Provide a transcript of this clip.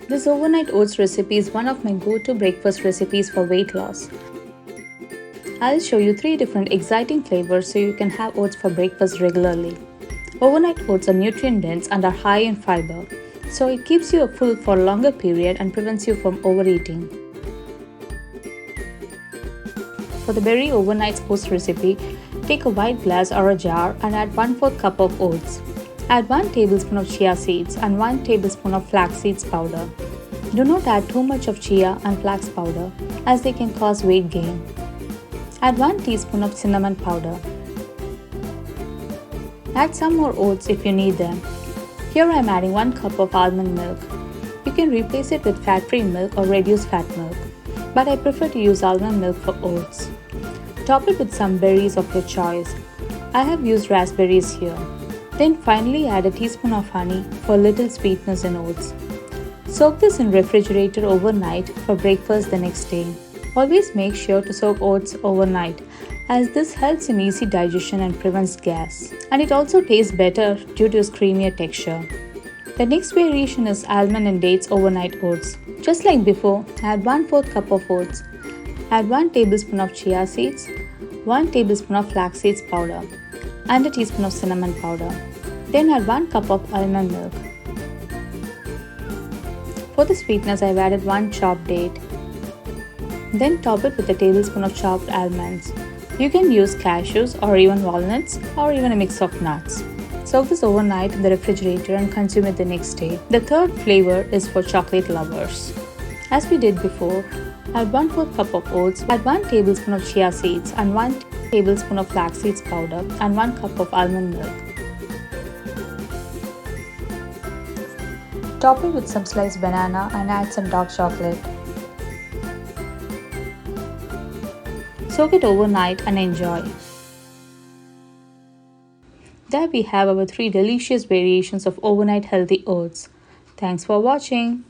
This overnight oats recipe is one of my go-to breakfast recipes for weight loss. I'll show you 3 different exciting flavors so you can have oats for breakfast regularly. Overnight oats are nutrient dense and are high in fiber, so it keeps you full for a longer period and prevents you from overeating. For the berry overnight oats recipe, take a white glass or a jar and add 1/4 cup of oats. Add 1 tablespoon of chia seeds and 1 tablespoon of flax seeds powder. Do not add too much of chia and flax powder as they can cause weight gain. Add 1 teaspoon of cinnamon powder. Add some more oats if you need them. Here I am adding 1 cup of almond milk. You can replace it with fat-free milk or reduced fat milk, but I prefer to use almond milk for oats. Top it with some berries of your choice. I have used raspberries here. Then finally add a teaspoon of honey for a little sweetness in oats. Soak this in refrigerator overnight for breakfast the next day. Always make sure to soak oats overnight as this helps in easy digestion and prevents gas. And it also tastes better due to its creamier texture. The next variation is almond and dates overnight oats. Just like before, add 1/4 cup of oats. Add 1 tablespoon of chia seeds, 1 tablespoon of flax seeds powder, and a teaspoon of cinnamon powder. Then add 1 cup of almond milk. For the sweetness, I've added 1 chopped date. Then top it with a tablespoon of chopped almonds. You can use cashews or even walnuts or even a mix of nuts. Soak this overnight in the refrigerator and consume it the next day. The third flavor is for chocolate lovers. As we did before, add 1/4 cup of oats, add 1 tablespoon of chia seeds and 1 tablespoon of flax seeds powder and 1 cup of almond milk. Top it with some sliced banana and add some dark chocolate. Soak it overnight and enjoy. There we have our 3 delicious variations of overnight healthy oats. Thanks for watching.